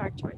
start, Tori.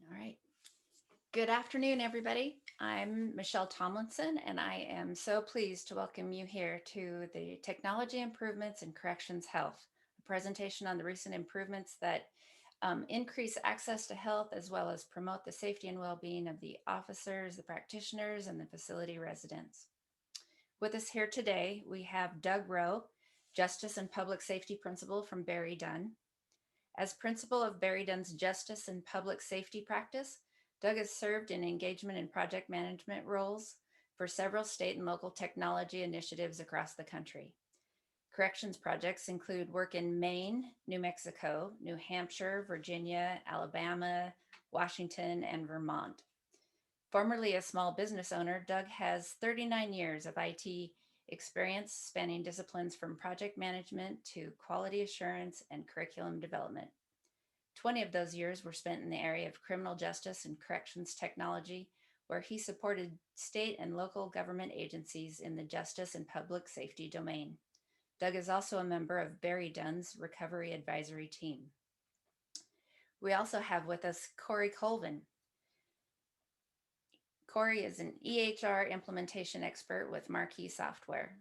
All right. Good afternoon, everybody. I'm Michelle Tomlinson, and I am so pleased to welcome you here to the Technology Improvements in Corrections Health, a presentation on the recent improvements that increase access to health as well as promote the safety and well-being of the officers, the practitioners, and the facility residents. With us here today, we have Doug Rowe, Justice and Public Safety Principal from Barry Dunn. As principal of Barry Dunn's Justice and Public Safety Practice, Doug has served in engagement and project management roles for several state and local technology initiatives across the country. Corrections projects include work in Maine, New Mexico, New Hampshire, Virginia, Alabama, Washington, and Vermont. Formerly a small business owner, Doug has 39 years of IT experience spanning disciplines from project management to quality assurance and curriculum development. 20 of those years were spent in the area of criminal justice and corrections technology, where he supported state and local government agencies in the justice and public safety domain. Doug is also a member of Barry Dunn's Recovery Advisory Team. We also have with us Corey Colvin. Corey is an EHR implementation expert with Marquee Software.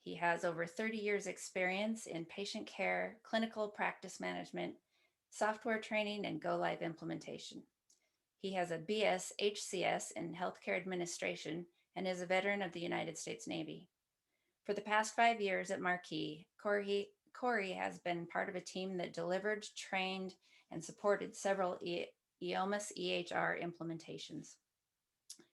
He has over 30 years experience in patient care, clinical practice management, software training, and go-live implementation. He has a BS HCS in healthcare administration and is a veteran of the United States Navy. For the past 5 years at Marquee, Corey has been part of a team that delivered, trained, and supported several EOMAS EHR implementations.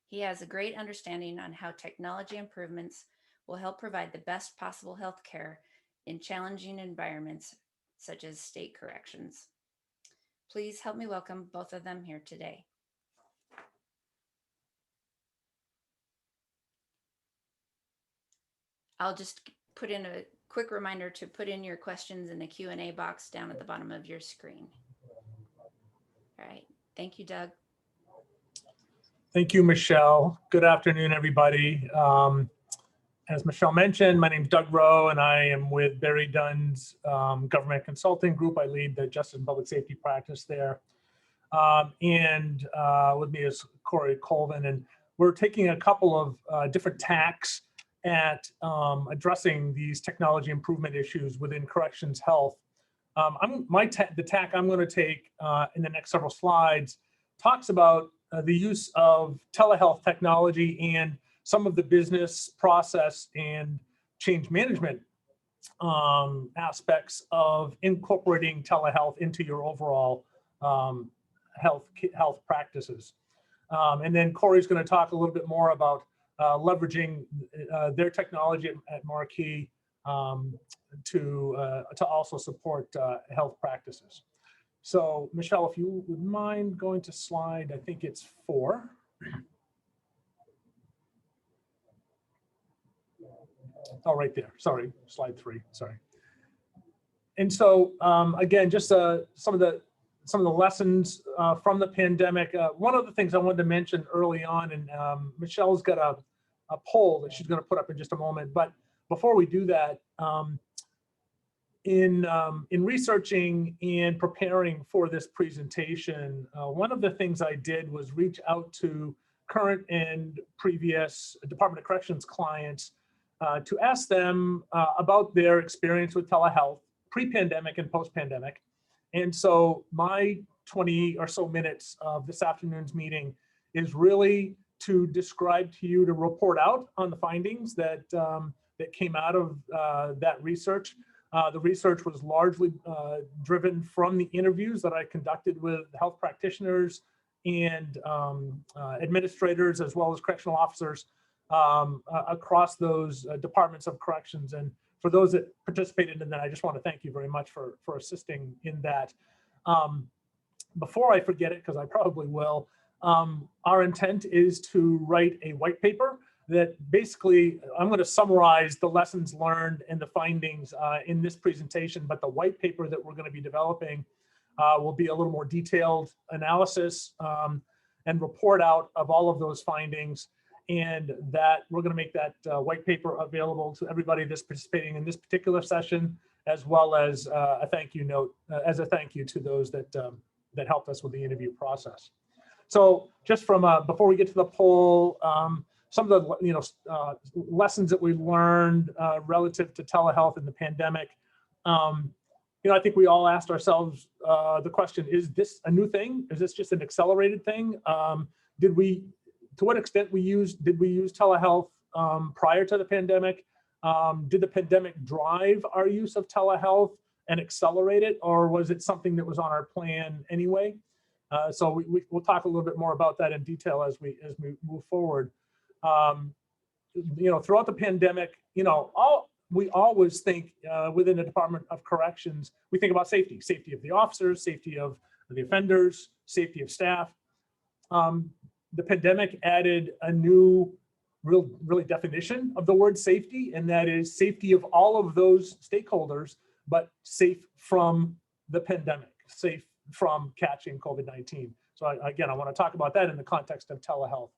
He has a great understanding on how technology improvements will help provide the best possible health care in challenging environments such as state corrections. Please help me welcome both of them here today. I'll just put in a quick reminder to put in your questions in the Q&A box down at the bottom of your screen. All right. Thank you, Doug. Thank you, Michelle. Good afternoon, everybody. As Michelle mentioned, my name is Doug Rowe, and I am with Barry Dunn's Government Consulting Group. I lead the Justice and Public Safety practice there. With me is Corey Colvin, and we're taking a couple of different tacks at addressing these technology improvement issues within corrections health. The tack I'm going to take in the next several slides talks about the use of telehealth technology and some of the business process and change management aspects of incorporating telehealth into your overall health practices. And then Corey's going to talk a little bit more about leveraging their technology at Marquee to also support health practices. So Michelle, if you would mind going to slide, I think it's 4. Oh, right there. Sorry, slide 3. Sorry. And so again, just some of the lessons from the pandemic. One of the things I wanted to mention early on, and Michelle's got a poll that she's going to put up in just a moment. But before we do that, in researching and preparing for this presentation, one of the things I did was reach out to current and previous Department of Corrections clients to ask them about their experience with telehealth pre-pandemic and post-pandemic. And so my 20 or so minutes of this afternoon's meeting is really to describe to you, to report out on the findings that came out of that research. The research was largely driven from the interviews that I conducted with health practitioners and administrators, as well as correctional officers across those departments of corrections. And for those that participated in that, I just want to thank you very much for assisting in that. Before I forget it, because I probably will, our intent is to write a white paper that basically, I'm going to summarize the lessons learned and the findings in this presentation, but the white paper that we're going to be developing will be a little more detailed analysis and report out of all of those findings, and that we're going to make that white paper available to everybody that's participating in this particular session, as well as a thank you note, as a thank you to those that that helped us with the interview process. So just from before we get to the poll, some of the lessons that we learned relative to telehealth in the pandemic. I think we all asked ourselves the question: is this a new thing? Is this just an accelerated thing? To what extent did we use telehealth prior to the pandemic? Did the pandemic drive our use of telehealth and accelerate it, or was it something that was on our plan anyway? So we'll talk a little bit more about that in detail as we move forward. Throughout the pandemic, we always think within the Department of Corrections, we think about safety of the officers, safety of the offenders, safety of staff. The pandemic added a new really definition of the word safety, and that is safety of all of those stakeholders, but safe from the pandemic, safe from catching COVID-19. So again, I want to talk about that in the context of telehealth.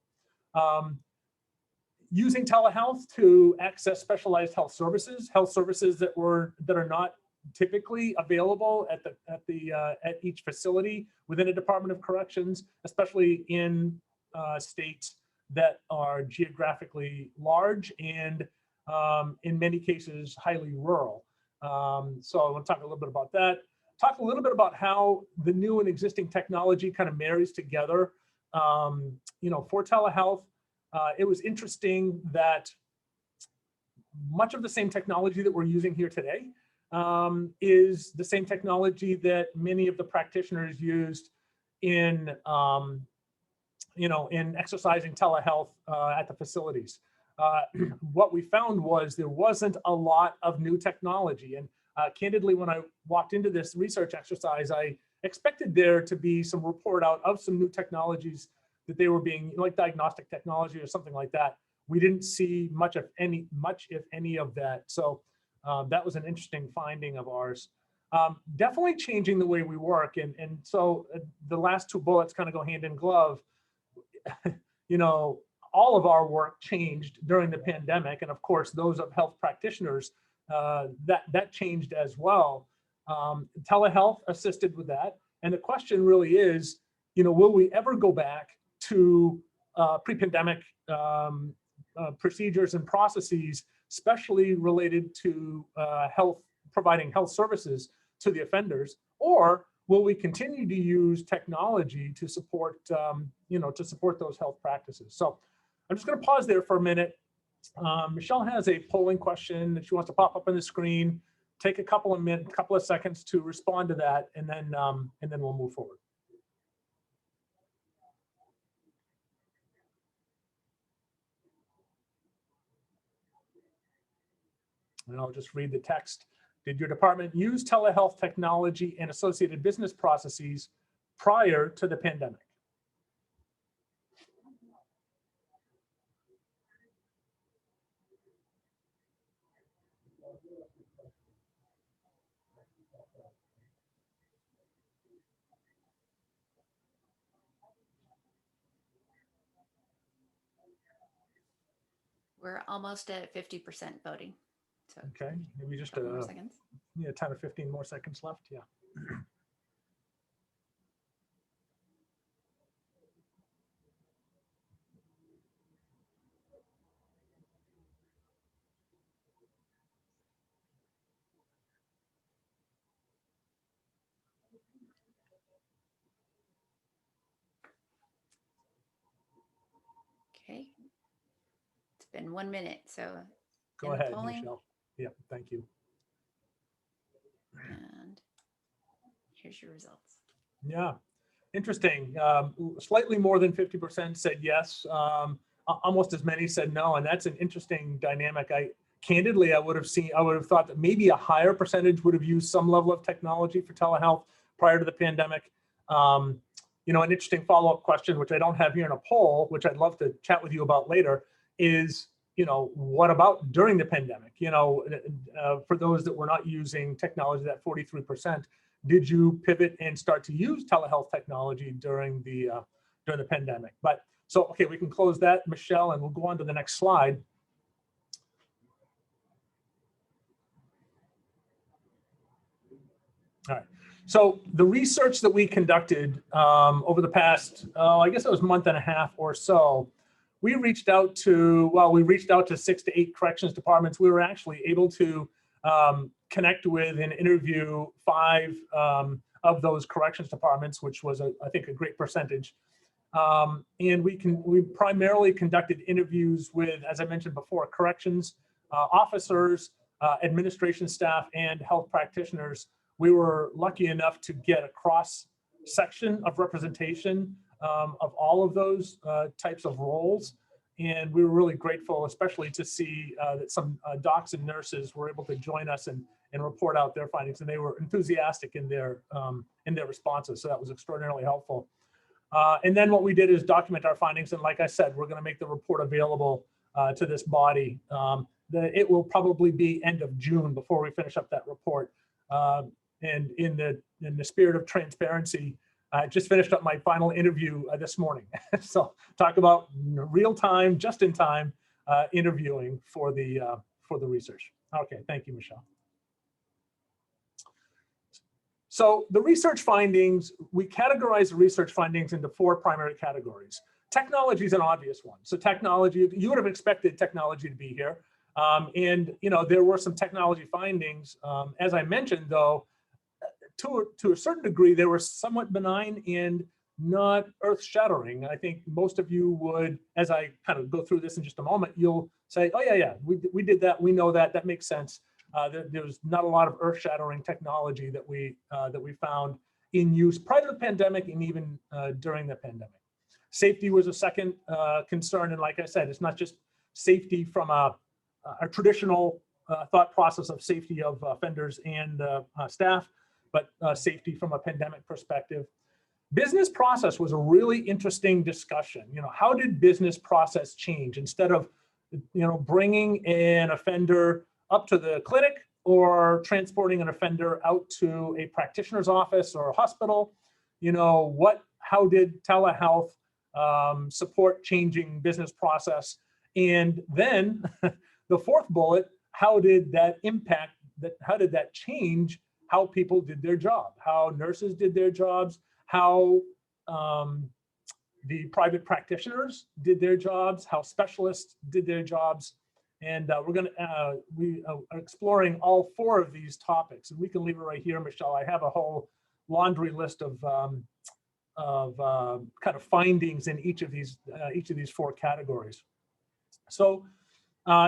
Using telehealth to access specialized health services that are not typically available at each facility within a Department of Corrections, especially in states that are geographically large and in many cases highly rural. So I want to talk a little bit about that. Talk a little bit about how the new and existing technology kind of marries together. For telehealth, it was interesting that much of the same technology that we're using here today is the same technology that many of the practitioners used in exercising telehealth at the facilities. What we found was there wasn't a lot of new technology. And candidly, when I walked into this research exercise, I expected there to be some report out of some new technologies that they were being, like diagnostic technology or something like that. We didn't see much if any of that. So that was an interesting finding of ours. Definitely changing the way we work. And so the last 2 bullets kind of go hand in glove. All of our work changed during the pandemic. And of course, those of health practitioners, that changed as well. Telehealth assisted with that. And the question really is, will we ever go back to pre-pandemic procedures and processes, especially related to providing health services to the offenders, or will we continue to use technology to support, to support those health practices? So I'm just going to pause there for a minute. Michelle has a polling question that she wants to pop up on the screen. Take a couple of seconds to respond to that, and then we'll move forward. And I'll just read the text. Did your department use telehealth technology and associated business processes prior to the pandemic? We're almost at 50% voting. So Okay, maybe just a couple more seconds. 10 or 15 more seconds left. Yeah. Okay. It's been 1 minute, so Go ahead, Michelle. Yeah, thank you. And here's your results. Yeah, interesting. Slightly more than 50% said yes. Almost as many said no, and that's an interesting dynamic. Candidly, I would have thought that maybe a higher percentage would have used some level of technology for telehealth prior to the pandemic. An interesting follow-up question, which I don't have here in a poll, which I'd love to chat with you about later, is, what about during the pandemic? For those that were not using technology, that 43%, did you pivot and start to use telehealth technology during the pandemic? But so, okay, we can close that, Michelle, and we'll go on to the next slide. All right. So the research that we conducted over the past, I guess it was month and a half or so, we reached out to 6 to 8 corrections departments. We were actually able to connect with and interview 5 of those corrections departments, which was, I think, a great percentage. And we primarily conducted interviews with, as I mentioned before, corrections officers, administration staff, and health practitioners. We were lucky enough to get a cross section of representation of all of those types of roles. And we were really grateful, especially to see that some docs and nurses were able to join us and report out their findings. And they were enthusiastic in their responses. So that was extraordinarily helpful. And then what we did is document our findings. And like I said, we're going to make the report available to this body. It will probably be end of June before we finish up that report. And in the spirit of transparency, I just finished up my final interview this morning. So talk about real time, just in time interviewing for the research. Okay, thank you, Michelle. So the research findings, we categorize the research findings into 4 primary categories. Technology is an obvious one. So technology, you would have expected technology to be here. And there were some technology findings. As I mentioned, though, to a certain degree, they were somewhat benign and not earth-shattering. I think most of you would, as I kind of go through this in just a moment, you'll say, oh yeah, we did that, we know that makes sense. There's not a lot of earth-shattering technology that we found in use prior to the pandemic and even during the pandemic. Safety was a second concern, and like I said, it's not just safety from a traditional thought process of safety of offenders and staff, but safety from a pandemic perspective. Business process was a really interesting discussion. How did business process change? Instead of, bringing an offender up to the clinic or transporting an offender out to a practitioner's office or a hospital, how did telehealth support changing business process? And then the 4th bullet, how did that impact that? How did that change how people did their job, how nurses did their jobs, how the private practitioners did their jobs, how specialists did their jobs. And we are exploring all 4 of these topics. And we can leave it right here, Michelle. I have a whole laundry list of kind of findings in each of these 4 categories. So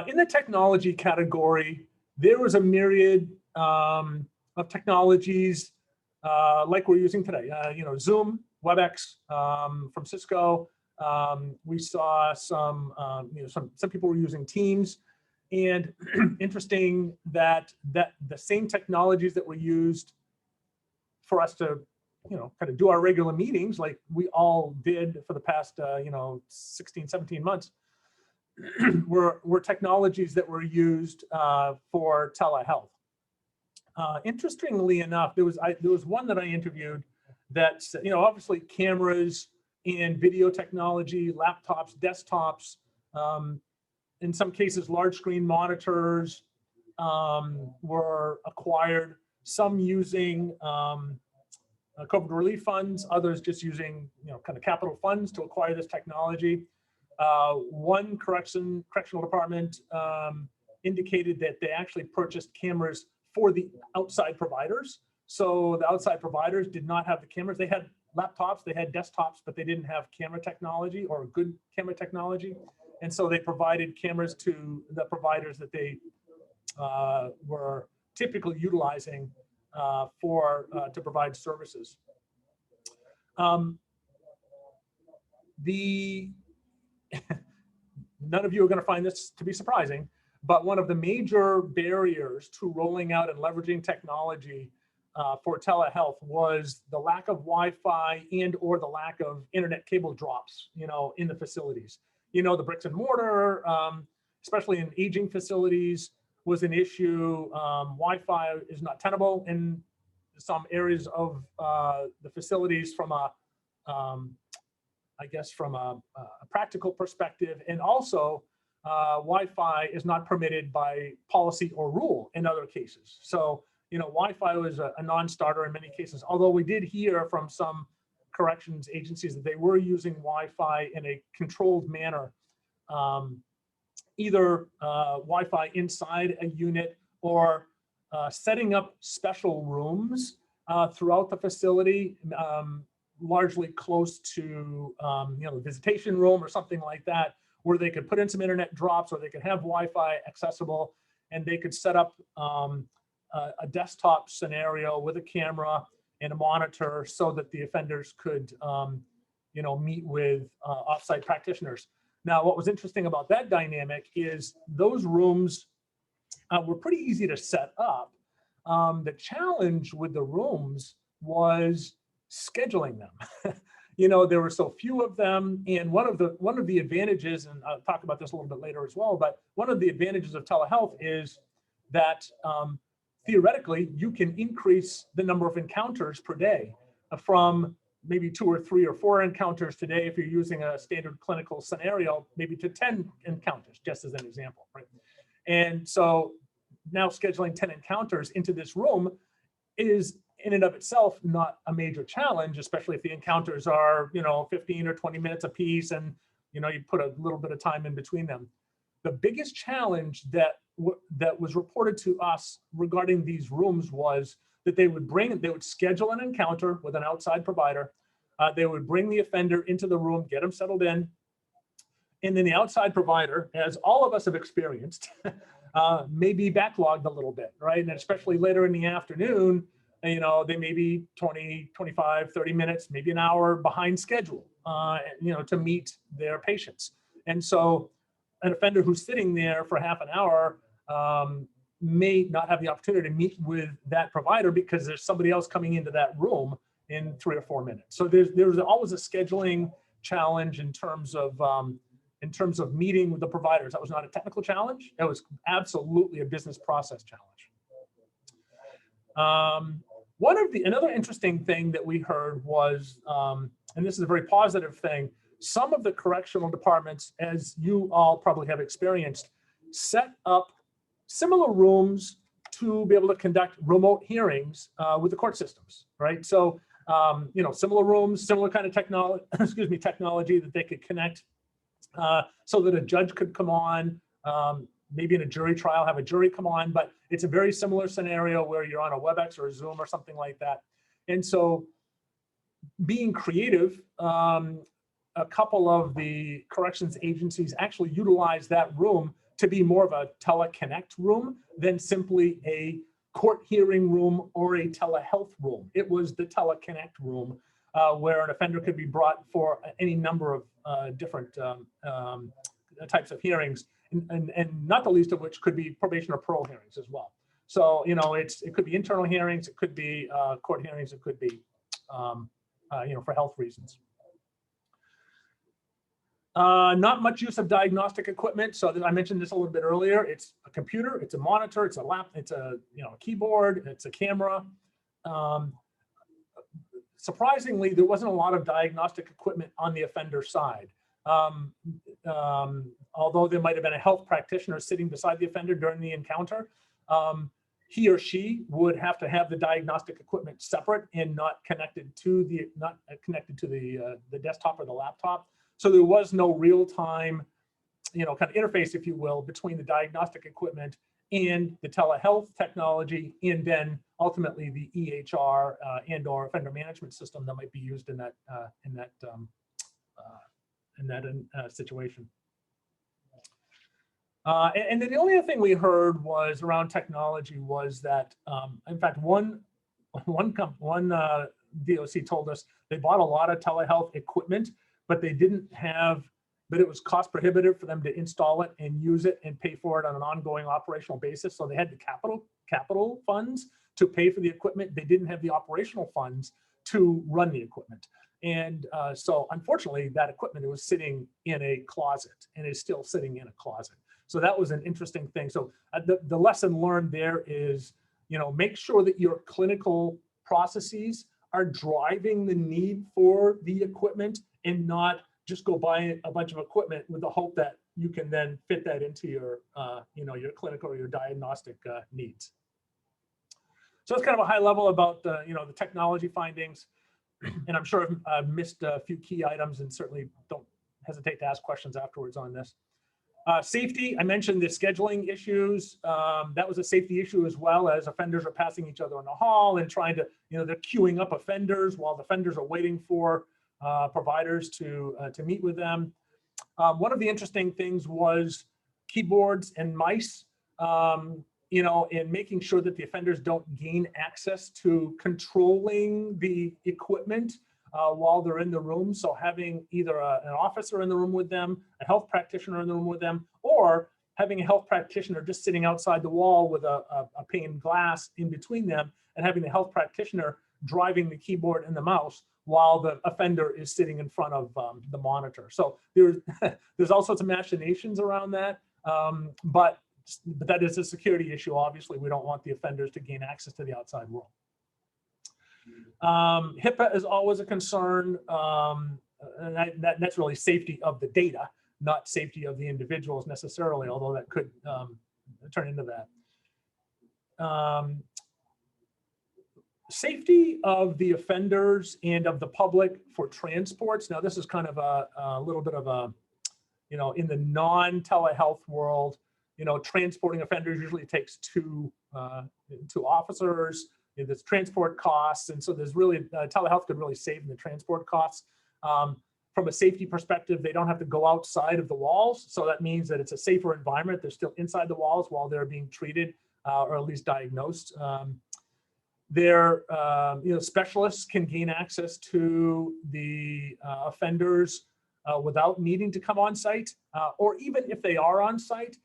in the technology category, there was a myriad of technologies like we're using today. Zoom, WebEx from Cisco. We saw some people were using Teams, and interesting that the same technologies that were used for us to kind of do our regular meetings like we all did for the past 16, 17 months were technologies that were used for telehealth. Interestingly enough, there was one that I interviewed that obviously cameras and video technology, laptops, desktops, in some cases large screen monitors were acquired. Some using COVID relief funds, others just using kind of capital funds to acquire this technology. One correctional department indicated that they actually purchased cameras for the outside providers. So the outside providers did not have the cameras. They had laptops, they had desktops, but they didn't have camera technology or good camera technology. And so they provided cameras to the providers that they were typically utilizing to provide services. None of you are going to find this to be surprising, but one of the major barriers to rolling out and leveraging technology for telehealth was the lack of Wi-Fi and or the lack of internet cable drops, in the facilities. The bricks and mortar, especially in aging facilities, was an issue. Wi-Fi is not tenable in some areas of the facilities from a practical perspective, and also Wi-Fi is not permitted by policy or rule in other cases. So, Wi-Fi was a non-starter in many cases, although we did hear from some corrections agencies that they were using Wi-Fi in a controlled manner, either Wi-Fi inside a unit or setting up special rooms throughout the facility, largely close to the visitation room or something like that, where they could put in some internet drops, or they could have Wi-Fi accessible, and they could set up a desktop scenario with a camera and a monitor so that the offenders could meet with offsite practitioners. Now, what was interesting about that dynamic is those rooms were pretty easy to set up. The challenge with the rooms was scheduling them. There were so few of them, and one of the advantages, and I'll talk about this a little bit later as well, but one of the advantages of telehealth is that theoretically you can increase the number of encounters per day from maybe 2 or 3 or 4 encounters today, if you're using a standard clinical scenario, maybe to 10 encounters, just as an example, right? And so now scheduling 10 encounters into this room is in and of itself not a major challenge, especially if the encounters are 15 or 20 minutes a piece, and you put a little bit of time in between them. The biggest challenge that was reported to us regarding these rooms was that they would schedule an encounter with an outside provider. They would bring the offender into the room, get them settled in, and then the outside provider, as all of us have experienced, may be backlogged a little bit, right? And especially later in the afternoon, they may be 20, 25, 30 minutes, maybe an hour behind schedule, to meet their patients. And so an offender who's sitting there for half an hour may not have the opportunity to meet with that provider because there's somebody else coming into that room in 3 or 4 minutes. So there's always a scheduling challenge in terms of meeting with the providers. That was not a technical challenge. That was absolutely a business process challenge. Another interesting thing that we heard was, and this is a very positive thing, some of the correctional departments, as you all probably have experienced, set up similar rooms to be able to conduct remote hearings with the court systems, right? So Similar rooms, similar kind of technology, technology that they could connect so that a judge could come on, maybe in a jury trial, have a jury come on, but it's a very similar scenario where you're on a WebEx or a Zoom or something like that. And so being creative, a couple of the corrections agencies actually utilize that room to be more of a teleconnect room than simply a court hearing room or a telehealth room. It was the teleconnect room where an offender could be brought for any number of different types of hearings, and not the least of which could be probation or parole hearings as well. So, it could be internal hearings, it could be court hearings, it could be, for health reasons. Not much use of diagnostic equipment. So I mentioned this a little bit earlier. It's a computer, it's a monitor, it's a laptop, it's a keyboard, it's a camera. Surprisingly, there wasn't a lot of diagnostic equipment on the offender side. Although there might have been a health practitioner sitting beside the offender during the encounter, he or she would have to have the diagnostic equipment separate and not connected to the desktop or the laptop. So there was no real-time, kind of interface, if you will, between the diagnostic equipment and the telehealth technology, and then ultimately the EHR and/or offender management system that might be used in that situation. And then the only other thing we heard was around technology was that, in fact, one DOC told us they bought a lot of telehealth equipment, but they didn't have, but it was cost prohibitive for them to install it and use it and pay for it on an ongoing operational basis. So they had the capital funds to pay for the equipment. They didn't have the operational funds to run the equipment. And so unfortunately, that equipment was sitting in a closet and is still sitting in a closet. So that was an interesting thing. So the lesson learned there is, make sure that your clinical processes are driving the need for the equipment, and not just go buy a bunch of equipment with the hope that you can then fit that into your, your clinical or your diagnostic needs. So it's kind of a high level about the technology findings, and I'm sure I've missed a few key items, and certainly don't hesitate to ask questions afterwards on this. Safety, I mentioned the scheduling issues. That was a safety issue, as well as offenders are passing each other in the hall and trying to, they're queuing up offenders while the offenders are waiting for providers to meet with them. One of the interesting things was keyboards and mice, in making sure that the offenders don't gain access to controlling the equipment while they're in the room. So having either an officer in the room with them, a health practitioner in the room with them, or having a health practitioner just sitting outside the wall with a pane glass in between them, and having the health practitioner driving the keyboard and the mouse while the offender is sitting in front of the monitor. So there's all sorts of machinations around that, but that is a security issue. Obviously, we don't want the offenders to gain access to the outside world. HIPAA is always a concern, and that's really safety of the data, not safety of the individuals necessarily, although that could turn into that. Safety of the offenders and of the public for transports. Now, this is kind of a little bit of a, in the non-telehealth world, transporting offenders usually takes two officers. There's transport costs, and so there's really telehealth could really save in the transport costs. From a safety perspective, they don't have to go outside of the walls, so that means that it's a safer environment. They're still inside the walls while they're being treated or at least diagnosed. Specialists can gain access to the offenders without needing to come on site, or even if they are on site.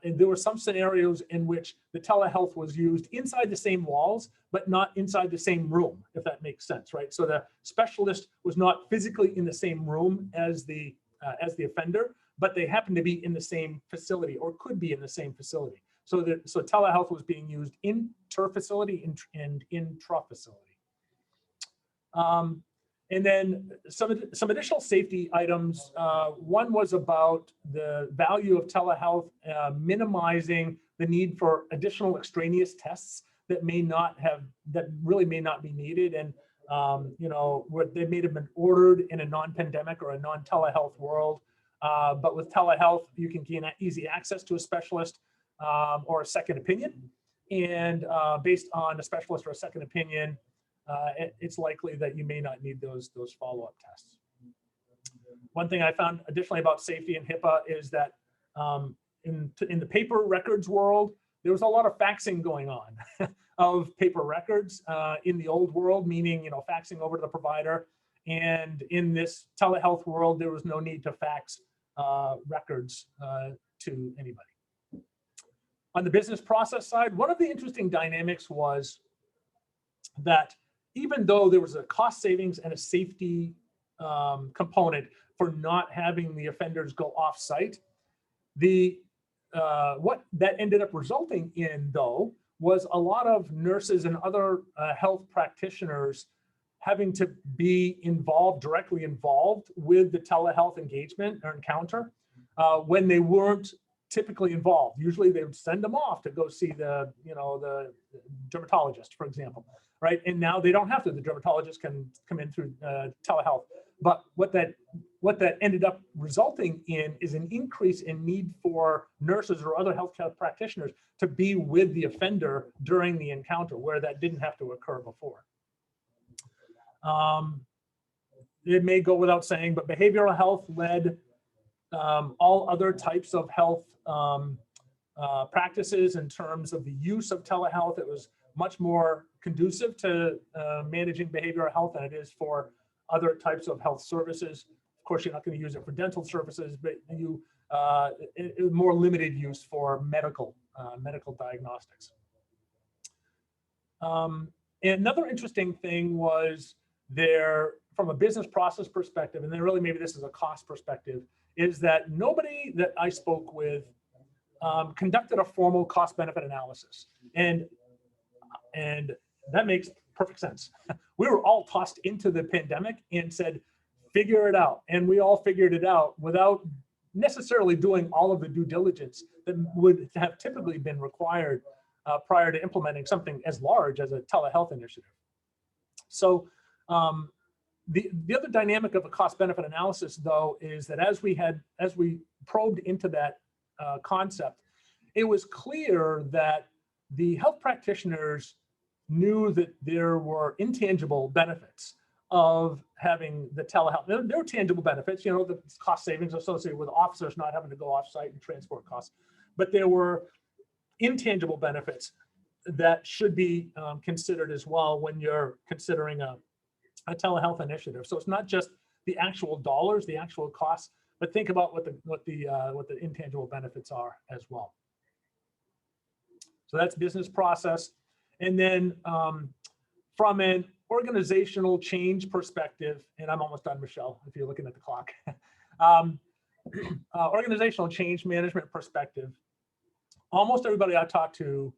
And there were some scenarios in which the telehealth was used inside the same walls, but not inside the same room, if that makes sense, right? So the specialist was not physically in the same room as the offender, but they happened to be in the same facility, or could be in the same facility. So telehealth was being used inter-facility and intra-facility. And then some additional safety items. One was about the value of telehealth, minimizing the need for additional extraneous tests that really may not be needed. And Where they may have been ordered in a non-pandemic or a non-telehealth world. But with telehealth, you can gain easy access to a specialist or a second opinion. And based on a specialist or a second opinion, it's likely that you may not need those follow-up tests. One thing I found additionally about safety and HIPAA is that in the paper records world, there was a lot of faxing going on of paper records in the old world, meaning, faxing over to the provider. And in this telehealth world, there was no need to fax records to anybody. On the business process side, one of the interesting dynamics was that even though there was a cost savings and a safety component for not having the offenders go off-site, what that ended up resulting in, though, was a lot of nurses and other health practitioners having to be directly involved with the telehealth engagement or encounter when they weren't typically involved. Usually they would send them off to go see the dermatologist, for example, right? And now they don't have to. The dermatologist can come in through telehealth. But what that ended up resulting in is an increase in need for nurses or other healthcare practitioners to be with the offender during the encounter, where that didn't have to occur before. It may go without saying, but behavioral health led all other types of health practices in terms of the use of telehealth. It was much more conducive to managing behavioral health than it is for other types of health services. Of course, you're not going to use it for dental services, but more limited use for medical diagnostics. And another interesting thing was from a business process perspective, and then really maybe this is a cost perspective, is that nobody that I spoke with conducted a formal cost benefit analysis. And that makes perfect sense. We were all tossed into the pandemic and said, figure it out. And we all figured it out without necessarily doing all of the due diligence that would have typically been required prior to implementing something as large as a telehealth initiative. So the other dynamic of a cost benefit analysis, though, is that as we probed into that concept, it was clear that the health practitioners knew that there were intangible benefits of having the telehealth. There were tangible benefits, the cost savings associated with officers not having to go off-site and transport costs, but there were intangible benefits that should be considered as well when you're considering a telehealth initiative. So it's not just the actual dollars, the actual costs, but think about what the intangible benefits are as well. So that's business process. And then from an organizational change perspective, and I'm almost done, Michelle, if you're looking at the clock. Organizational change management perspective, almost everybody I talked to,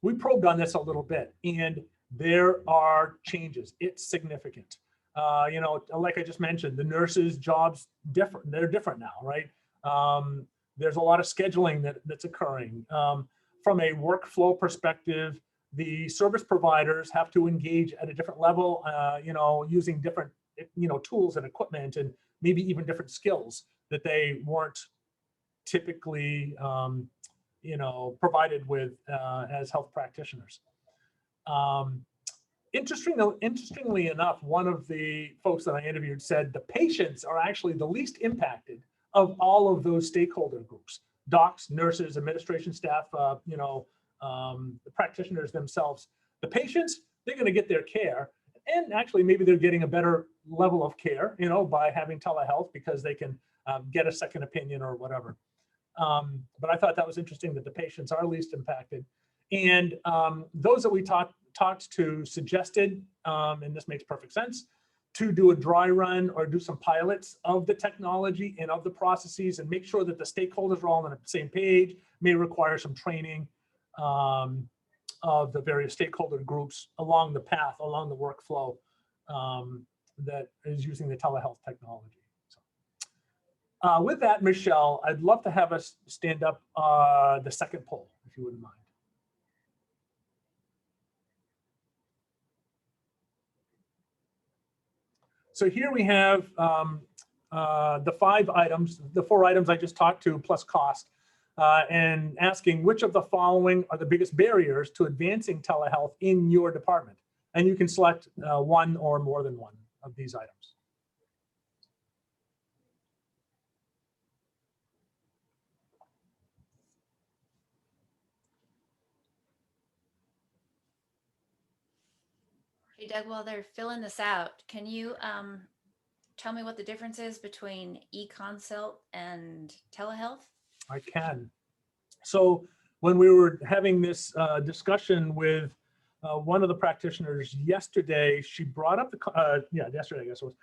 we probed on this a little bit, and there are changes. It's significant. Like I just mentioned, the nurses' jobs they're different now, right? There's a lot of scheduling that's occurring. From a workflow perspective, the service providers have to engage at a different level, using different, tools and equipment and maybe even different skills that they weren't typically, provided with as health practitioners. Interestingly enough, one of the folks that I interviewed said the patients are actually the least impacted of all of those stakeholder groups: docs, nurses, administration staff, the practitioners themselves. The patients, they're going to get their care, and actually maybe they're getting a better level of care, by having telehealth because they can get a second opinion or whatever. But I thought that was interesting that the patients are least impacted. And those that we talked to suggested, and this makes perfect sense, to do a dry run or do some pilots of the technology and of the processes and make sure that the stakeholders are all on the same page. May require some training of the various stakeholder groups along the path, along the workflow that is using the telehealth technology. So, with that, Michelle, I'd love to have us stand up the second poll, if you wouldn't mind. So here we have the 5 items, the 4 items I just talked to plus cost, and asking which of the following are the biggest barriers to advancing telehealth in your department. And you can select one or more than one of these items. Hey, Doug, while they're filling this out, can you tell me what the difference is between e-consult and telehealth? I can. So when we were having this discussion with one of the practitioners yesterday, she brought up the yesterday I guess it was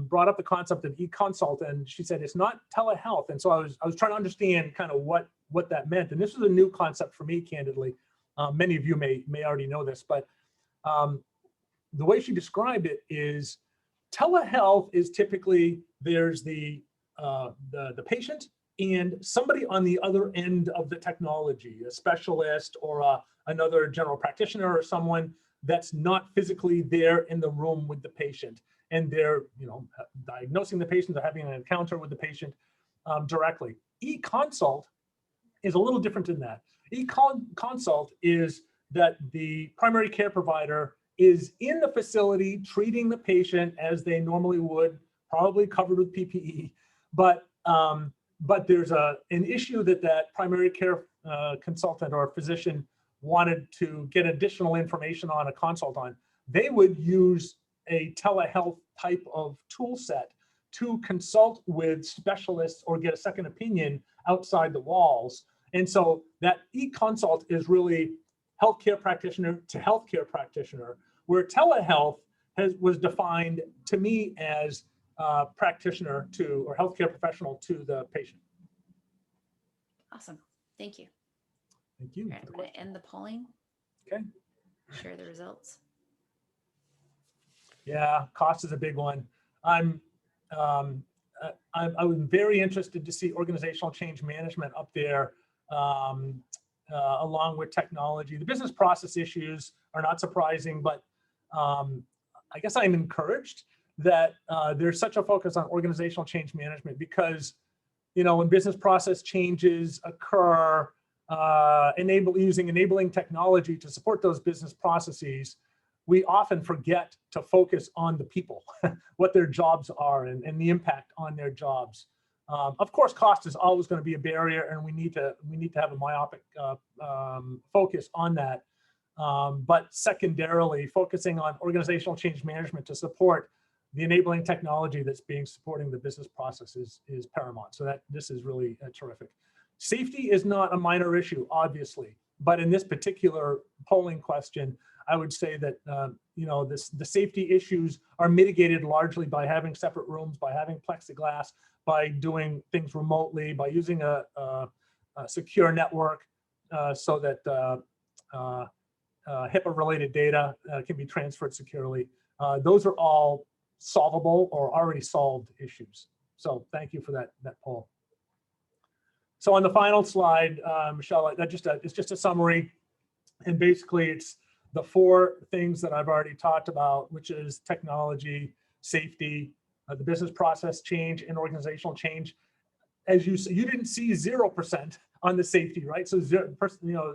brought up the concept of e-consult, and she said it's not telehealth. And so I was trying to understand kind of what that meant. And this was a new concept for me, candidly. Many of you may already know this, but the way she described it is telehealth is typically there's the patient and somebody on the other end of the technology, a specialist or another general practitioner or someone that's not physically there in the room with the patient, and they're diagnosing the patient or having an encounter with the patient directly. E-consult is a little different than that. E-consult is that the primary care provider is in the facility treating the patient as they normally would, probably covered with PPE, but there's an issue that primary care consultant or physician wanted to get additional information on, a consult on. They would use a telehealth type of tool set to consult with specialists or get a second opinion outside the walls. And so that e-consult is really healthcare practitioner to healthcare practitioner, where telehealth was defined to me as practitioner to or healthcare professional to the patient. Awesome. Thank you. Thank you. All right, I'm going to end the polling. Okay. Share the results. Yeah, cost is a big one. I was very interested to see organizational change management up there, along with technology. The business process issues are not surprising, but I guess I'm encouraged that there's such a focus on organizational change management, because when business process changes occur, using enabling technology to support those business processes, we often forget to focus on the people, what their jobs are and the impact on their jobs. Of course, cost is always going to be a barrier, and we need to have a myopic focus on that. But secondarily, focusing on organizational change management to support the enabling technology that's supporting the business process is paramount. So this is really terrific. Safety is not a minor issue, obviously, but in this particular polling question, I would say that the safety issues are mitigated largely by having separate rooms, by having plexiglass, by doing things remotely, by using a secure network so that HIPAA-related data can be transferred securely. Those are all solvable or already solved issues. So thank you for that poll. So on the final slide, Michelle, it's just a summary, and basically it's the 4 things that I've already talked about, which is technology, safety, the business process change, and organizational change. As you didn't see 0% on the safety, right? So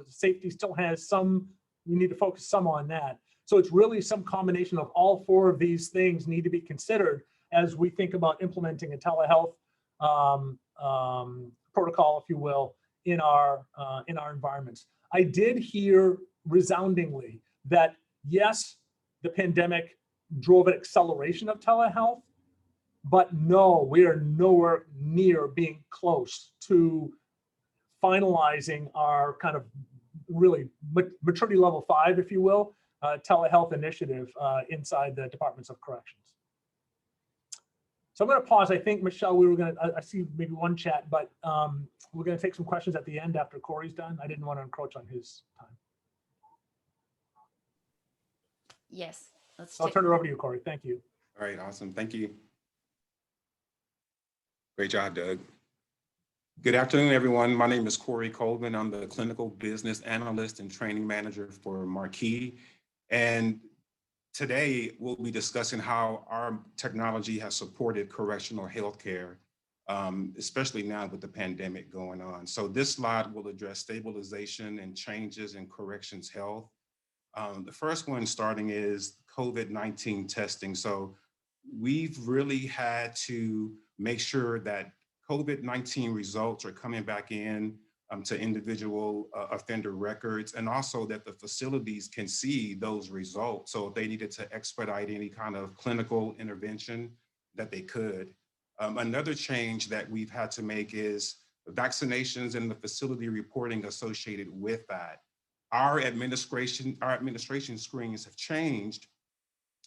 safety still has some. You need to focus some on that. So it's really some combination of all 4 of these things need to be considered as we think about implementing a telehealth protocol, if you will, in our environments. I did hear resoundingly that yes, the pandemic drove an acceleration of telehealth, but no, we are nowhere near being close to finalizing our kind of really maturity level 5, if you will, telehealth initiative inside the Departments of Corrections. So I'm going to pause. I think, Michelle, I see maybe one chat, but we're going to take some questions at the end after Corey's done. I didn't want to encroach on his time. Yes. I'll turn it over to you, Corey. Thank you. All right, awesome. Thank you. Great job, Doug. Good afternoon, everyone. My name is Corey Coleman. I'm the Clinical Business Analyst and Training Manager for Marquee. And Today, we'll be discussing how our technology has supported correctional healthcare, especially now with the pandemic going on. So this slide will address stabilization and changes in corrections health. The first one starting is COVID-19 testing. So we've really had to make sure that COVID-19 results are coming back in to individual offender records, and also that the facilities can see those results. So if they needed to expedite any kind of clinical intervention, that they could. Another change that we've had to make is vaccinations and the facility reporting associated with that. Our administration screens have changed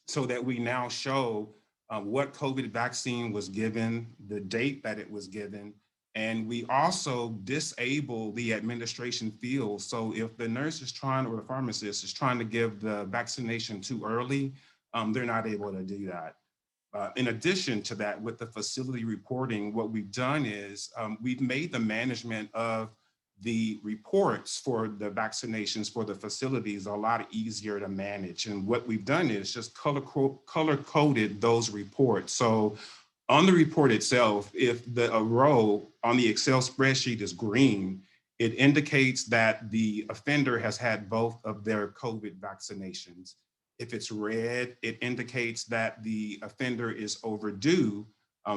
so that we now show what COVID vaccine was given, the date that it was given, and we also disable the administration field. So if the nurse is trying, or the pharmacist is trying to give the vaccination too early, they're not able to do that. In addition to that, with the facility reporting, what we've done is we've made the management of the reports for the vaccinations for the facilities a lot easier to manage. And what we've done is just color coded those reports. So on the report itself, if a row on the Excel spreadsheet is green, it indicates that the offender has had both of their COVID vaccinations. If it's red, it indicates that the offender is overdue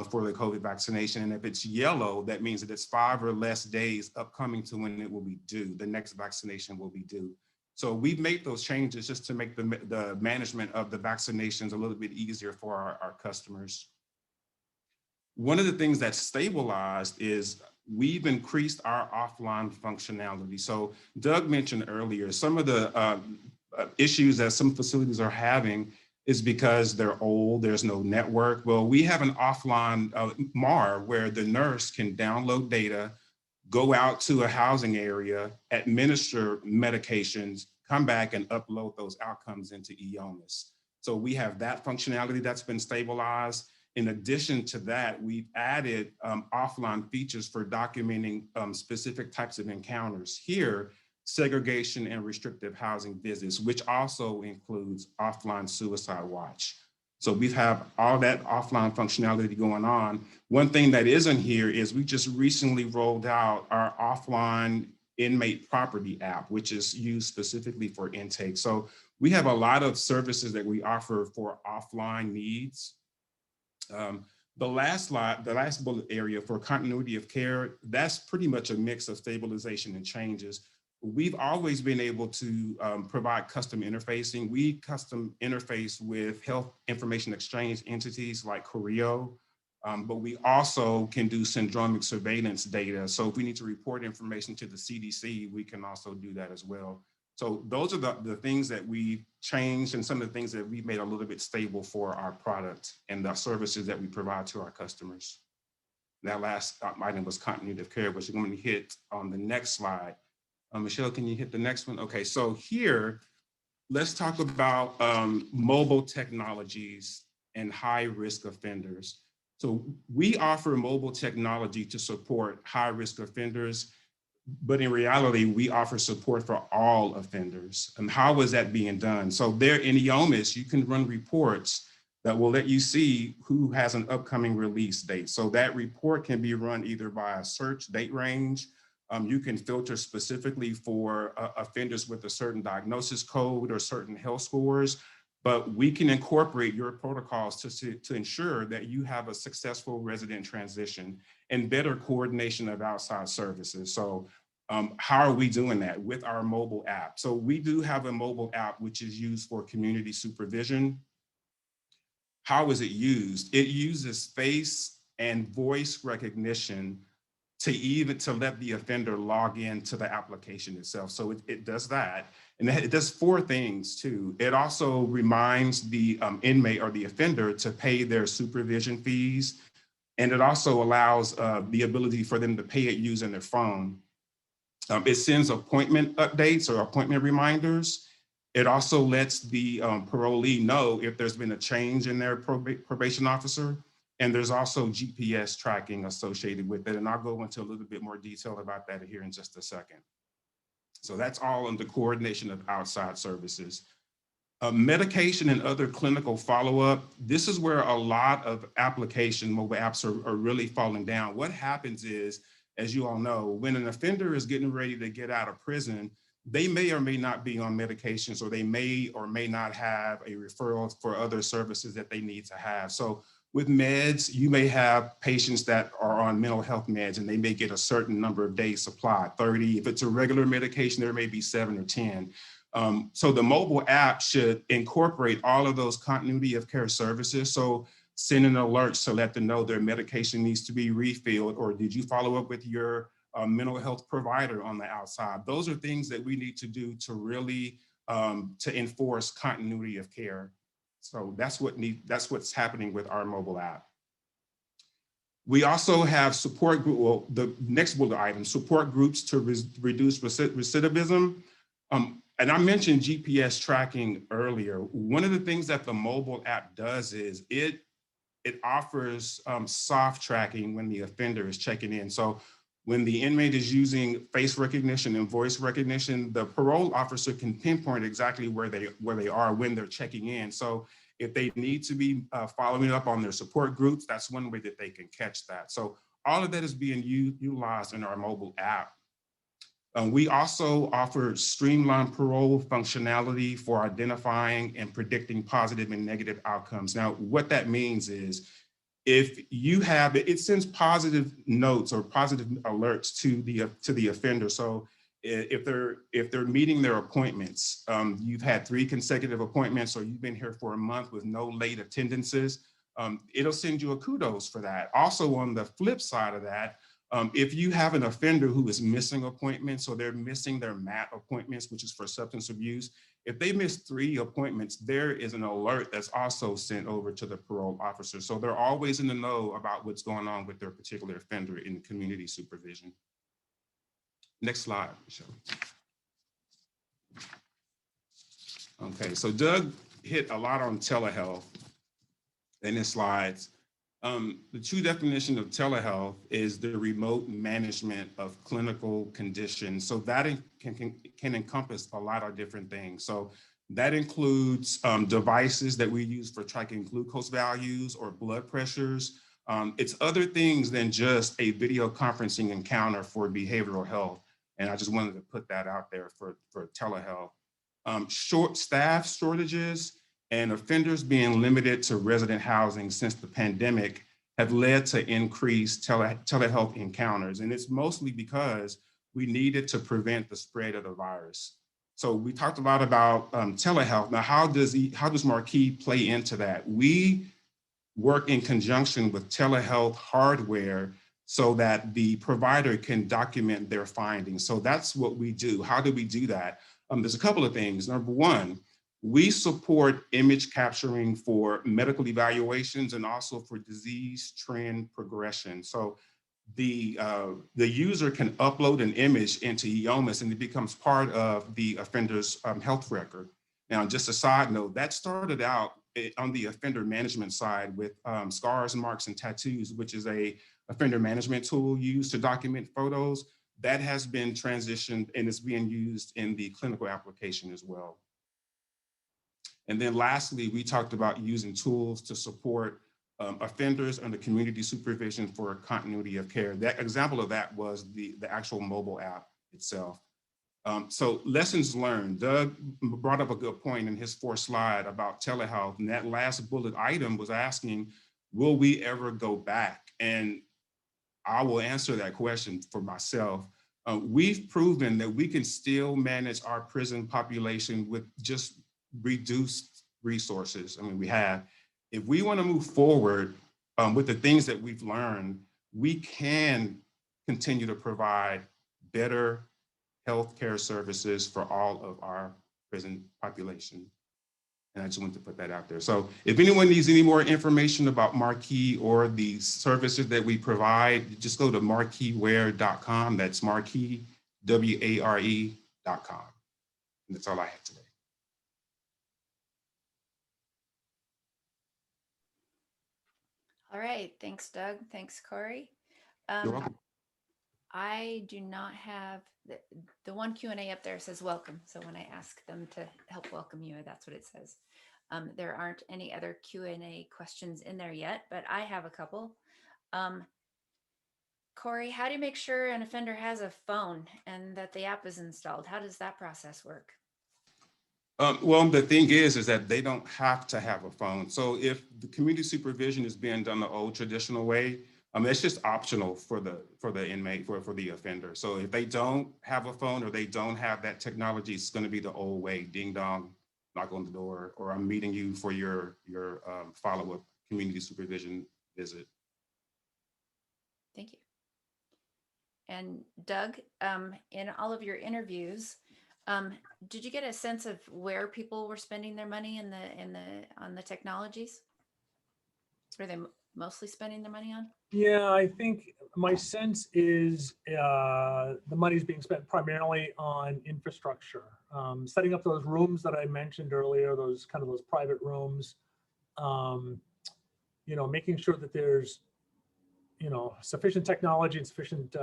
for the COVID vaccination. And if it's yellow, that means that it's 5 or less days upcoming to when it will be due. The next vaccination will be due. So we've made those changes just to make the management of the vaccinations a little bit easier for our customers. One of the things that's stabilized is we've increased our offline functionality. So Doug mentioned earlier, some of the issues that some facilities are having is because they're old, there's no network. Well, we have an offline MAR where the nurse can download data, go out to a housing area, administer medications, come back and upload those outcomes into EONIS. So we have that functionality that's been stabilized. In addition to that, we've added offline features for documenting specific types of encounters. Here, segregation and restrictive housing visits, which also includes offline suicide watch. So we have all that offline functionality going on. One thing that isn't here is we just recently rolled out our offline inmate property app, which is used specifically for intake. So we have a lot of services that we offer for offline needs. The last bullet area for continuity of care, that's pretty much a mix of stabilization and changes. We've always been able to provide custom interfacing. We custom interface with health information exchange entities like Coreo, but we also can do syndromic surveillance data. So if we need to report information to the CDC, we can also do that as well. So those are the things that we've changed and some of the things that we've made a little bit stable for our product and the services that we provide to our customers. That last item was continuity of care, which I'm going to hit on the next slide. Michelle, can you hit the next one? Okay, so here, let's talk about mobile technologies and high-risk offenders. So we offer mobile technology to support high-risk offenders, but in reality, we offer support for all offenders. And how is that being done? So there in EONIS, you can run reports that will let you see who has an upcoming release date. So that report can be run either by a search date range. You can filter specifically for offenders with a certain diagnosis code or certain health scores, but we can incorporate your protocols to ensure that you have a successful resident transition and better coordination of outside services. So how are we doing that? With our mobile app. So we do have a mobile app which is used for community supervision. How is it used? It uses face and voice recognition to let the offender log into the application itself. So it does that. And it does 4 things too. It also reminds the inmate or the offender to pay their supervision fees. And it also allows the ability for them to pay it using their phone. It sends appointment updates or appointment reminders. It also lets the parolee know if there's been a change in their probation officer. And there's also GPS tracking associated with it. And I'll go into a little bit more detail about that here in just a second. So that's all in the coordination of outside services. Medication and other clinical follow-up, this is where a lot of mobile apps are really falling down. What happens is, as you all know, when an offender is getting ready to get out of prison, they may or may not be on medications, or they may or may not have a referral for other services that they need to have. So with meds, you may have patients that are on mental health meds, and they may get a certain number of days supply, 30. If it's a regular medication, there may be 7 or 10. So the mobile app should incorporate all of those continuity of care services. So sending alerts to let them know their medication needs to be refilled, or did you follow up with your mental health provider on the outside? Those are things that we need to do to really to enforce continuity of care. So that's what's happening with our mobile app. We also have support group. Well, the next bullet item: support groups to reduce recidivism. And I mentioned GPS tracking earlier. One of the things that the mobile app does is it offers soft tracking when the offender is checking in. So when the inmate is using face recognition and voice recognition, the parole officer can pinpoint exactly where they are when they're checking in. So if they need to be following up on their support groups, that's one way that they can catch that. So all of that is being utilized in our mobile app. We also offer streamlined parole functionality for identifying and predicting positive and negative outcomes. Now, what that means is, if you have, it sends positive notes or positive alerts to the offender. So if they're meeting their appointments, you've had 3 consecutive appointments, or you've been here for a month with no late attendances, it'll send you a kudos for that. Also, on the flip side of that, if you have an offender who is missing appointments, or they're missing their MAT appointments, which is for substance abuse, if they miss 3 appointments, there is an alert that's also sent over to the parole officer. So they're always in the know about what's going on with their particular offender in community supervision. Next slide, Michelle. Okay, so Doug hit a lot on telehealth in his slides. The true definition of telehealth is the remote management of clinical conditions. So that can encompass a lot of different things. So that includes devices that we use for tracking glucose values or blood pressures. It's other things than just a video conferencing encounter for behavioral health. And I just wanted to put that out there for telehealth. Short staff shortages and offenders being limited to resident housing since the pandemic have led to increased telehealth encounters. And it's mostly because we needed to prevent the spread of the virus. So we talked a lot about telehealth. Now, how does Marquee play into that? We work in conjunction with telehealth hardware so that the provider can document their findings. So that's what we do. How do we do that? There's a couple of things. Number one, we support image capturing for medical evaluations and also for disease trend progression. So the user can upload an image into EOMIS, and it becomes part of the offender's health record. Now, just a side note, that started out on the offender management side with Scars, Marks, and Tattoos, which is a offender management tool used to document photos. That has been transitioned and is being used in the clinical application as well. And then lastly, we talked about using tools to support offenders under community supervision for continuity of care. That example of that was the actual mobile app itself. So lessons learned. Doug brought up a good point in his 4th slide about telehealth. And that last bullet item was asking, will we ever go back? And I will answer that question for myself. We've proven that we can still manage our prison population with just reduced resources. I mean, we have. If we want to move forward with the things that we've learned, we can continue to provide better healthcare services for all of our prison population. And I just wanted to put that out there. So if anyone needs any more information about Marquee or the services that we provide, just go to marqueeware.com. That's Marquee, WARE.com. And that's all I have today. All right, thanks, Doug. Thanks, Corey. You're welcome. I do not have the one Q&A up there says welcome. So when I ask them to help welcome you, that's what it says. There aren't any other Q&A questions in there yet, but I have a couple. Corey, how do you make sure an offender has a phone and that the app is installed? How does that process work? Well, the thing is that they don't have to have a phone. So if the community supervision is being done the old traditional way, it's just optional for the inmate, for the offender. So if they don't have a phone or they don't have that technology, it's going to be the old way: ding dong, knock on the door, or I'm meeting you for your follow-up community supervision visit. Thank you. And Doug, in all of your interviews, did you get a sense of where people were spending their money on the technologies? Were they mostly spending their money on? Yeah, I think my sense is the money's being spent primarily on infrastructure, setting up those rooms that I mentioned earlier, those private rooms, making sure that there's, sufficient technology and sufficient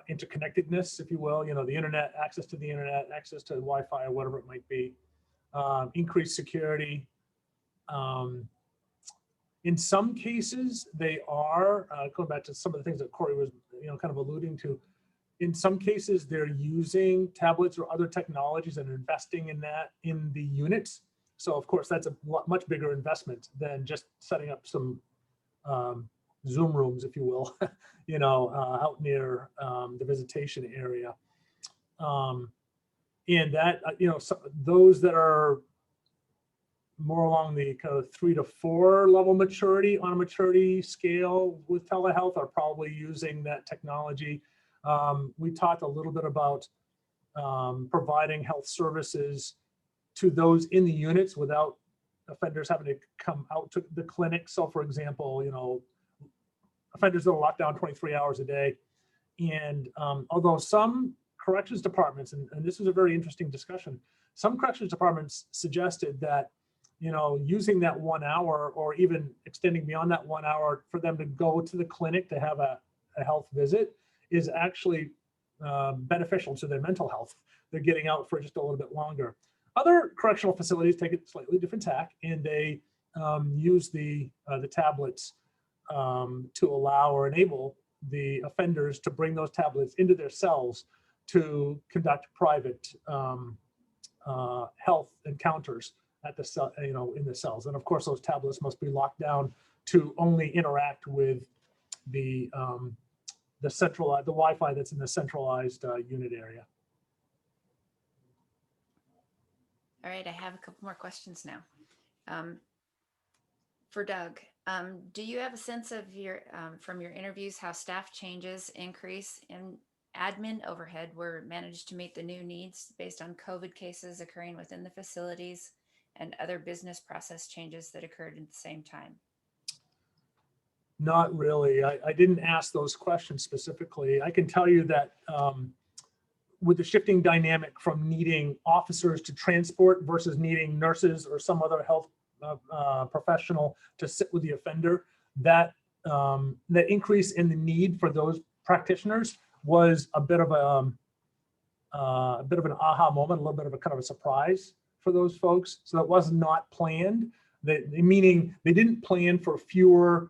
interconnectedness, if you will, the internet, access to the internet, access to Wi-Fi or whatever it might be, increased security. In some cases, they are going back to some of the things that Corey was, kind of alluding to. In some cases, they're using tablets or other technologies and investing in that in the units. So, of course, that's a much bigger investment than just setting up some Zoom rooms, if you will, out near the visitation area. And that, those that are more along the kind of 3 to 4 level maturity on a maturity scale with telehealth are probably using that technology. We talked a little bit about providing health services to those in the units without offenders having to come out to the clinic. So for example, offenders that are locked down 23 hours a day. And although some corrections departments, and this is a very interesting discussion, some corrections departments suggested that using that 1 hour or even extending beyond that 1 hour for them to go to the clinic to have a health visit is actually beneficial to their mental health. They're getting out for just a little bit longer. Other correctional facilities take a slightly different tack, and they use the tablets to allow or enable the offenders to bring those tablets into their cells to conduct private health encounters at the cell, in the cells. And of course, those tablets must be locked down to only interact with the centralized, the Wi-Fi that's in the centralized unit area. All right, I have a couple more questions now. For Doug, do you have a sense of from your interviews how staff changes increase in admin overhead were managed to meet the new needs based on COVID cases occurring within the facilities and other business process changes that occurred at the same time? Not really. I didn't ask those questions specifically. I can tell you that with the shifting dynamic from needing officers to transport versus needing nurses or some other health professional to sit with the offender, that increase in the need for those practitioners was a bit of an aha moment, a little bit of a kind of a surprise for those folks. So that was not planned. Meaning they didn't plan for fewer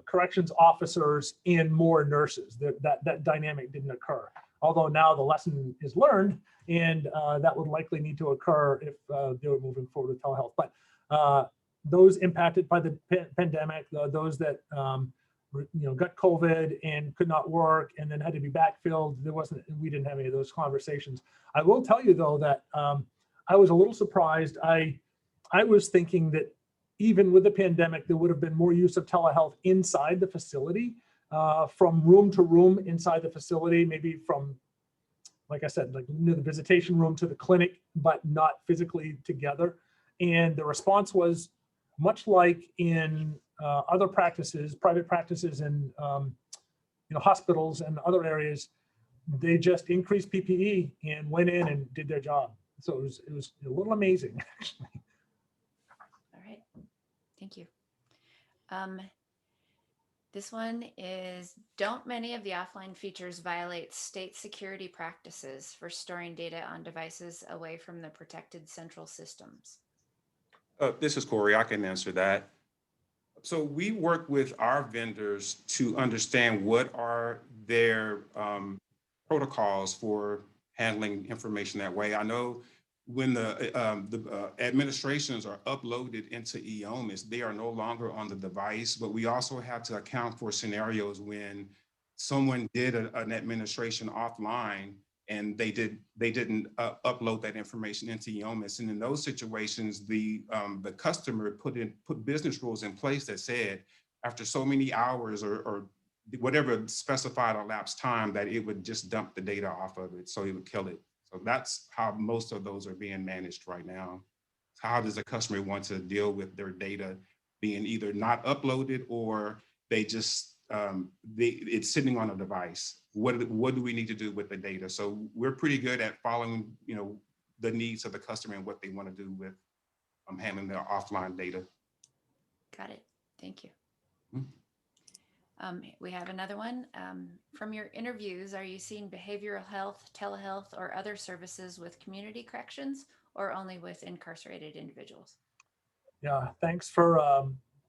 corrections officers and more nurses. That dynamic didn't occur. Although now the lesson is learned, and that would likely need to occur if they were moving forward with telehealth. But those impacted by the pandemic, those that got COVID and could not work and then had to be backfilled, we didn't have any of those conversations. I will tell you though that I was a little surprised. I was thinking that even with the pandemic, there would have been more use of telehealth inside the facility, from room to room inside the facility, maybe from, like I said, like the visitation room to the clinic, but not physically together. And the response was much like in other practices, private practices in hospitals and other areas. They just increased PPE and went in and did their job. So it was a little amazing, actually. All right, thank you. This one is, don't many of the offline features violate state security practices for storing data on devices away from the protected central systems? This is Corey. I can answer that. So we work with our vendors to understand what are their protocols for handling information that way. I know when the administrations are uploaded into EOMIS, they are no longer on the device, but we also have to account for scenarios when someone did an administration offline and they didn't upload that information into EOMIS. And in those situations, the customer put business rules in place that said after so many hours or whatever specified elapsed time that it would just dump the data off of it, so it would kill it. So that's how most of those are being managed right now. How does a customer want to deal with their data being either not uploaded or they just it's sitting on a device? What do we need to do with the data? So we're pretty good at following, the needs of the customer and what they want to do with handling their offline data. Got it. Thank you. Hmm. We have another one. From your interviews, are you seeing behavioral health, telehealth, or other services with community corrections, or only with incarcerated individuals? Yeah, thanks for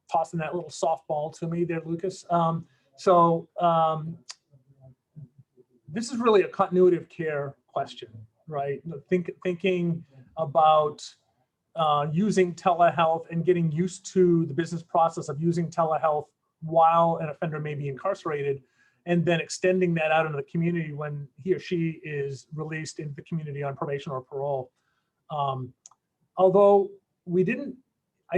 tossing that little softball to me there, Lucas. This is really a continuity of care question, right? Thinking about using telehealth and getting used to the business process of using telehealth while an offender may be incarcerated, and then extending that out into the community when he or she is released into the community on probation or parole. Although I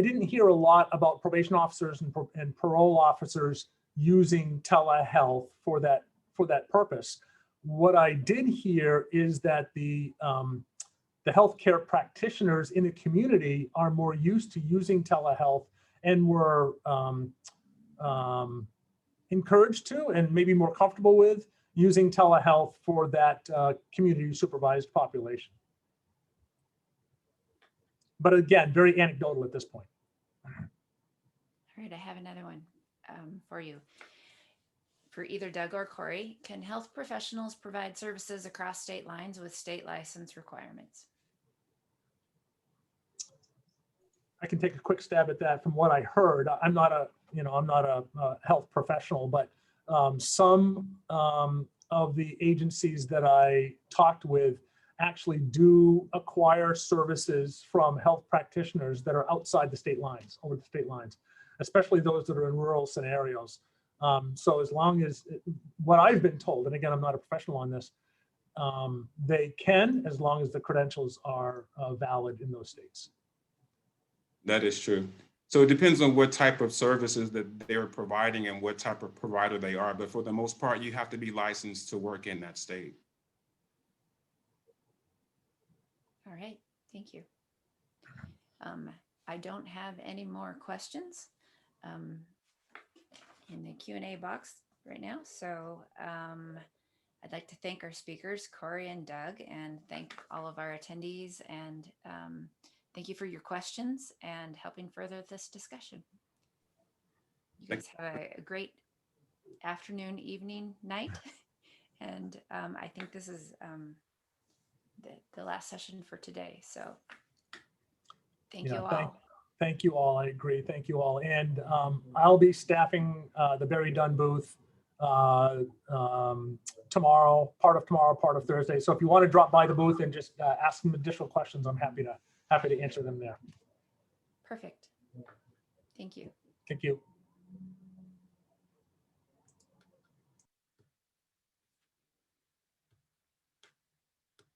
didn't hear a lot about probation officers and parole officers using telehealth for that purpose. What I did hear is that the healthcare practitioners in the community are more used to using telehealth and were encouraged to and maybe more comfortable with using telehealth for that community supervised population. But again, very anecdotal at this point. All right, I have another one for you. For either Doug or Corey, can health professionals provide services across state lines with state license requirements? I can take a quick stab at that. From what I heard, I'm not a health professional, but some of the agencies that I talked with actually do acquire services from health practitioners that are outside the state lines, over the state lines, especially those that are in rural scenarios. So as long as what I've been told, and again, I'm not a professional on this, they can, as long as the credentials are valid in those states. That is true. So it depends on what type of services that they're providing and what type of provider they are. But for the most part, you have to be licensed to work in that state. All right, thank you. I don't have any more questions in the Q&A box right now. So I'd like to thank our speakers, Corey and Doug, and thank all of our attendees, and thank you for your questions and helping further this discussion. You guys have a great afternoon, evening, night. And I think this is the last session for today. So thank you all. Thank you all. I agree. Thank you all. And I'll be staffing the Barry Dunn booth tomorrow, part of Thursday. So if you want to drop by the booth and just ask some additional questions, I'm happy to answer them there. Perfect. Thank you. Thank you.